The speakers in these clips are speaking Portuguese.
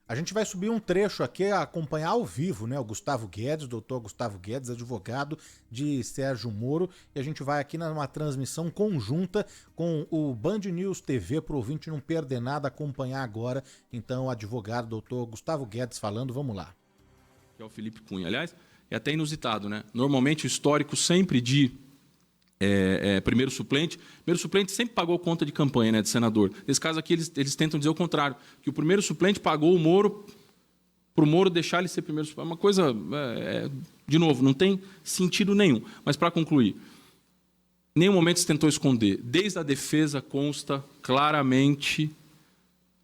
A gente vai subir um trecho aqui a acompanhar ao vivo, né? O Gustavo Guedes, o doutor Gustavo Guedes, advogado de Sérgio Moro, e a gente vai aqui numa transmissão conjunta com o Band News TV, para o ouvinte não perder nada, acompanhar agora. Então, o advogado, doutor Gustavo Guedes falando, vamos lá. Que é o Felipe Cunha. Aliás, é até inusitado, né? Normalmente o histórico sempre de primeiro suplente sempre pagou conta de campanha, né, de senador. Nesse caso aqui, eles tentam dizer o contrário, que o primeiro suplente pagou o Moro para o Moro deixar ele ser primeiro suplente. É uma coisa, de novo, não tem sentido nenhum. Mas, para concluir, em nenhum momento se tentou esconder. Desde a defesa consta claramente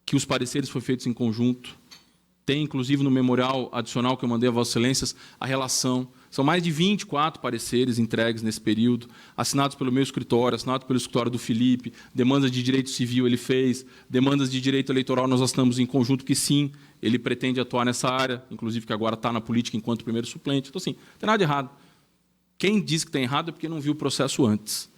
que os pareceres foram feitos em conjunto. Tem, inclusive, no memorial adicional que eu mandei a Vossas Excelências, a relação. São mais de 24 pareceres entregues nesse período, assinados pelo meu escritório, assinados pelo escritório do Felipe, demandas de direito civil ele fez, demandas de direito eleitoral nós assinamos em conjunto, que sim, ele pretende atuar nessa área, inclusive que agora está na política enquanto primeiro suplente. Então, assim, não tem nada de errado. Quem diz que tem errado é porque não viu o processo antes.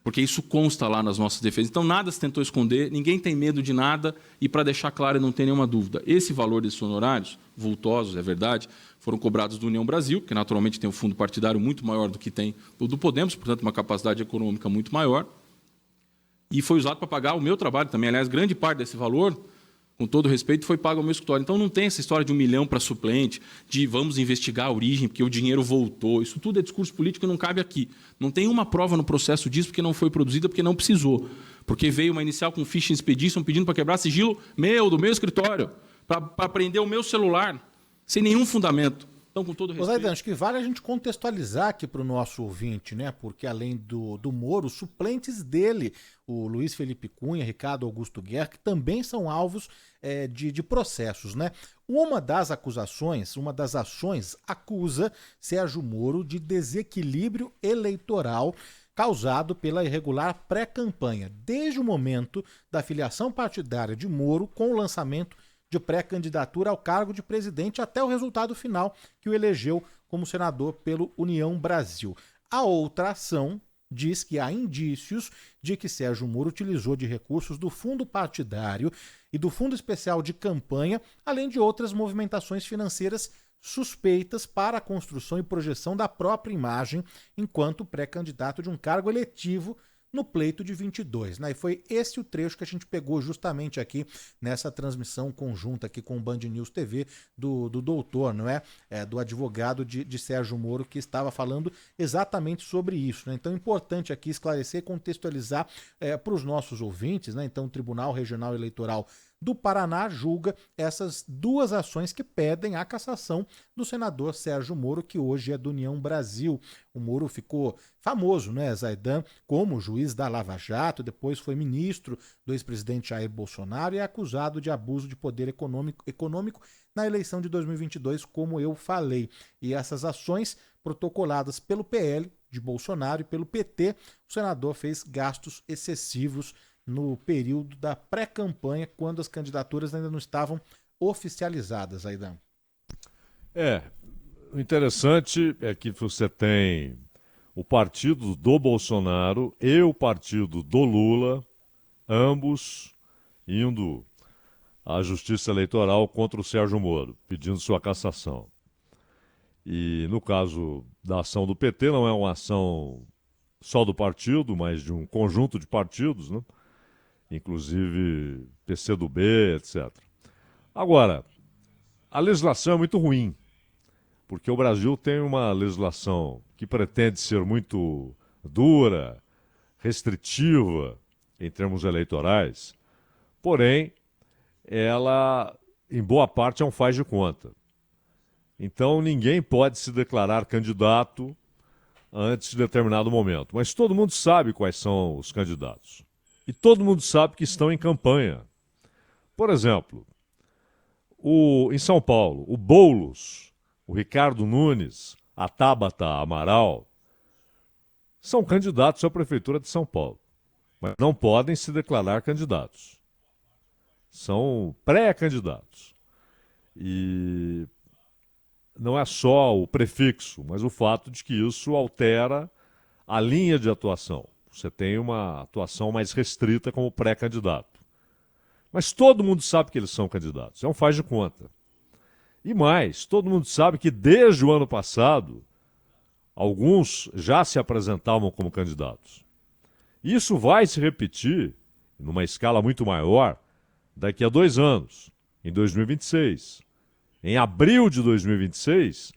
Porque isso consta lá nas nossas defesas. Então, nada se tentou esconder, ninguém tem medo de nada, e, para deixar claro, não tem nenhuma dúvida, esse valor desses honorários, vultosos, é verdade, foram cobrados do União Brasil, que naturalmente tem um fundo partidário muito maior do que tem o do Podemos, portanto, uma capacidade econômica muito maior, e foi usado para pagar o meu trabalho também. Aliás, grande parte desse valor, com todo respeito, foi pago ao meu escritório. Então, não tem essa história de 1 milhão para suplente, de vamos investigar a origem, porque o dinheiro voltou. Isso tudo é discurso político e não cabe aqui. Não tem uma prova no processo disso, porque não foi produzida, porque não precisou. Porque veio uma inicial com ficha expedition pedindo para quebrar sigilo do meu escritório, para prender o meu celular, sem nenhum fundamento. Então, com todo respeito... Zaidan, acho que vale a gente contextualizar aqui para o nosso ouvinte, né? Porque além do Moro, os suplentes dele, o Luiz Felipe Cunha, Ricardo Augusto Guerra, que também são alvos de processos, né? Uma das acusações, uma das ações, acusa Sérgio Moro de desequilíbrio eleitoral causado pela irregular pré-campanha, desde o momento da filiação partidária de Moro com o lançamento de pré-candidatura ao cargo de presidente até o resultado final que o elegeu como senador pelo União Brasil. A outra ação diz que há indícios de que Sérgio Moro utilizou de recursos do fundo partidário e do fundo especial de campanha, além de outras movimentações financeiras suspeitas para a construção e projeção da própria imagem enquanto pré-candidato de um cargo eletivo no pleito de 22, né? E foi esse o trecho que a gente pegou justamente aqui nessa transmissão conjunta aqui com o Band News TV do doutor, não é? Do advogado de Sérgio Moro, que estava falando exatamente sobre isso, né? Então é importante aqui esclarecer e contextualizar para os nossos ouvintes, né? Então o Tribunal Regional Eleitoral do Paraná julga essas duas ações que pedem a cassação do senador Sérgio Moro, que hoje é do União Brasil. O Moro ficou famoso, né, Zaidan, como juiz da Lava Jato, depois foi ministro do ex-presidente Jair Bolsonaro e é acusado de abuso de poder econômico na eleição de 2022, como eu falei. E essas ações protocoladas pelo PL de Bolsonaro e pelo PT, o senador fez gastos excessivos no período da pré-campanha, quando as candidaturas ainda não estavam oficializadas, Zaidan. O interessante é que você tem o partido do Bolsonaro e o partido do Lula, ambos indo à Justiça Eleitoral contra o Sérgio Moro, pedindo sua cassação. E no caso da ação do PT, não é uma ação só do partido, mas de um conjunto de partidos, né? Inclusive PCdoB, etc. Agora, a legislação é muito ruim, porque o Brasil tem uma legislação que pretende ser muito dura, restritiva em termos eleitorais, porém, ela, em boa parte, é um faz de conta. Então, ninguém pode se declarar candidato antes de determinado momento, mas todo mundo sabe quais são os candidatos. E todo mundo sabe que estão em campanha. Por exemplo, em São Paulo, o Boulos, o Ricardo Nunes, a Tabata Amaral, são candidatos à Prefeitura de São Paulo, mas não podem se declarar candidatos. São pré-candidatos. E não é só o prefixo, mas o fato de que isso altera a linha de atuação. Você tem uma atuação mais restrita como pré-candidato. Mas todo mundo sabe que eles são candidatos, é um faz de conta. E mais, todo mundo sabe que desde o ano passado, alguns já se apresentavam como candidatos. Isso vai se repetir, numa escala muito maior, daqui a 2 anos, em 2026. Em abril de 2026,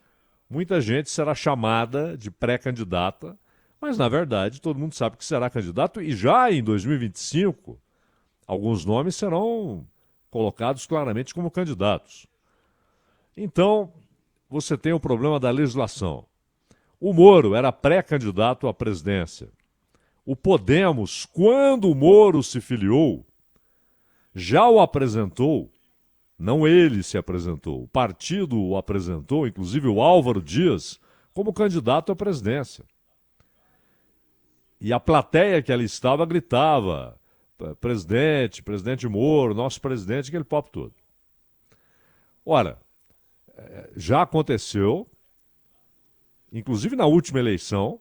muita gente será chamada de pré-candidata, mas, na verdade, todo mundo sabe que será candidato e já em 2025, alguns nomes serão colocados claramente como candidatos. Então, você tem o problema da legislação. O Moro era pré-candidato à presidência. O Podemos, quando o Moro se filiou, já o apresentou, não ele se apresentou, o partido o apresentou, inclusive o Álvaro Dias, como candidato à presidência. E a plateia que ali estava gritava: presidente, presidente Moro, nosso presidente, aquele papo todo. Ora, já aconteceu, inclusive na última eleição,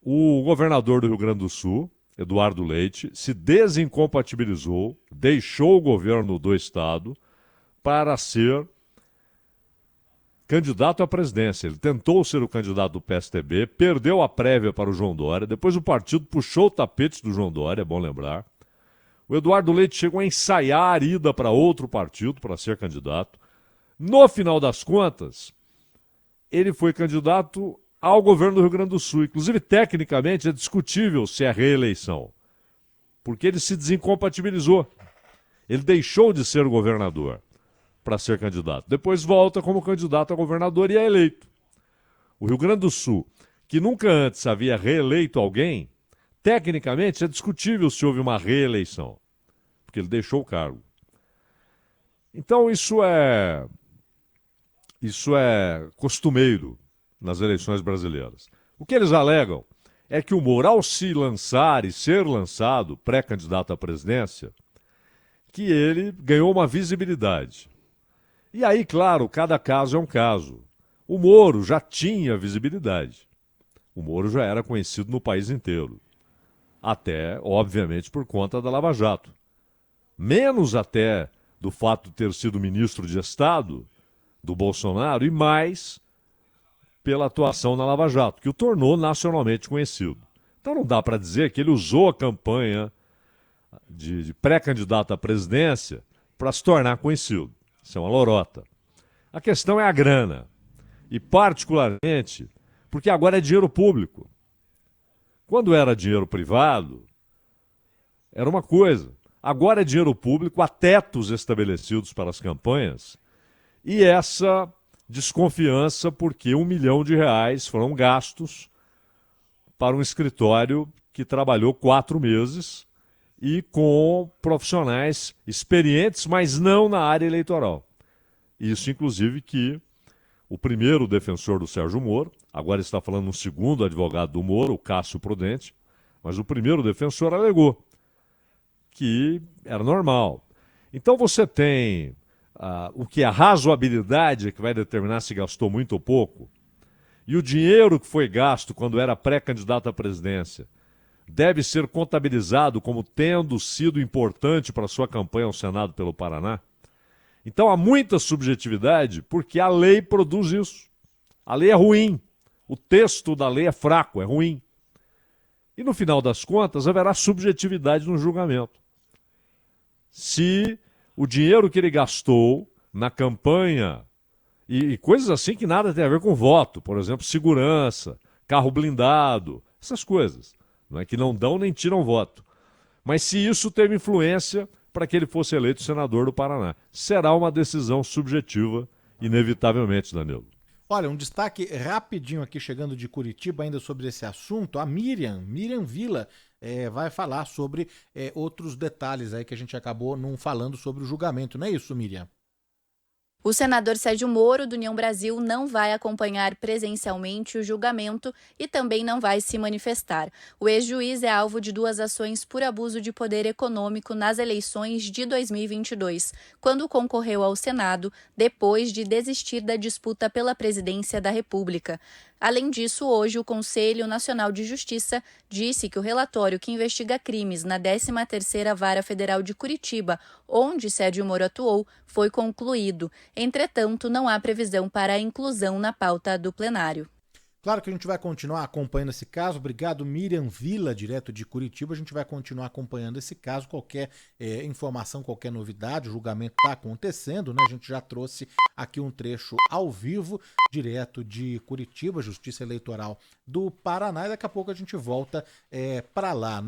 o governador do Rio Grande do Sul, Eduardo Leite, se desincompatibilizou, deixou o governo do estado para ser candidato à presidência. Ele tentou ser o candidato do PSTB, perdeu a prévia para o João Dória, depois o partido puxou o tapete do João Dória, é bom lembrar. O Eduardo Leite chegou a ensaiar ida para outro partido para ser candidato. No final das contas, ele foi candidato ao governo do Rio Grande do Sul. Inclusive, tecnicamente, é discutível se é reeleição, porque ele se desincompatibilizou. Ele deixou de ser governador para ser candidato. Depois volta como candidato a governador e é eleito. O Rio Grande do Sul, que nunca antes havia reeleito alguém, tecnicamente é discutível se houve uma reeleição, porque ele deixou o cargo. Então isso é costumeiro nas eleições brasileiras. O que eles alegam é que o Moro, ao se lançar e ser lançado pré-candidato à presidência, que ele ganhou uma visibilidade. E aí, claro, cada caso é um caso. O Moro já tinha visibilidade. O Moro já era conhecido no país inteiro. Até, obviamente, por conta da Lava Jato. Menos até do fato de ter sido ministro de Estado do Bolsonaro e mais pela atuação na Lava Jato, que o tornou nacionalmente conhecido. Então não dá para dizer que ele usou a campanha de pré-candidato à presidência para se tornar conhecido. Isso é uma lorota. A questão é a grana. E particularmente porque agora é dinheiro público. Quando era dinheiro privado, era uma coisa. Agora é dinheiro público, há tetos estabelecidos para as campanhas. E essa desconfiança porque R$ 1 milhão foram gastos para um escritório que trabalhou 4 meses e com profissionais experientes, mas não na área eleitoral. Isso, inclusive, que o primeiro defensor do Sérgio Moro, agora está falando um segundo advogado do Moro, o Cássio Prudente, mas o primeiro defensor alegou que era normal. Então você tem o que é a razoabilidade que vai determinar se gastou muito ou pouco, e o dinheiro que foi gasto quando era pré-candidato à presidência deve ser contabilizado como tendo sido importante para a sua campanha ao Senado pelo Paraná. Então há muita subjetividade porque a lei produz isso. A lei é ruim. O texto da lei é fraco, é ruim. E no final das contas haverá subjetividade no julgamento. Se o dinheiro que ele gastou na campanha e coisas assim que nada tem a ver com voto, por exemplo, segurança, carro blindado, essas coisas, não é que não dão nem tiram voto. Mas se isso teve influência para que ele fosse eleito senador do Paraná, será uma decisão subjetiva, inevitavelmente, Danilo. Olha, um destaque rapidinho aqui chegando de Curitiba ainda sobre esse assunto. A Miriam Vila vai falar sobre outros detalhes aí que a gente acabou não falando sobre o julgamento, não é isso, Miriam? O senador Sérgio Moro, do União Brasil, não vai acompanhar presencialmente o julgamento e também não vai se manifestar. O ex-juiz é alvo de 2 ações por abuso de poder econômico nas eleições de 2022, quando concorreu ao Senado, depois de desistir da disputa pela presidência da República. Além disso, hoje o Conselho Nacional de Justiça disse que o relatório que investiga crimes na 13ª Vara Federal de Curitiba, onde Sérgio Moro atuou, foi concluído. Entretanto, não há previsão para a inclusão na pauta do plenário. Claro que a gente vai continuar acompanhando esse caso. Obrigado, Miriam Vila, direto de Curitiba. A gente vai continuar acompanhando esse caso. Qualquer informação, qualquer novidade, o julgamento está acontecendo, né? A gente já trouxe aqui um trecho ao vivo, direto de Curitiba, Justiça Eleitoral do Paraná. E daqui a pouco a gente volta para lá, né?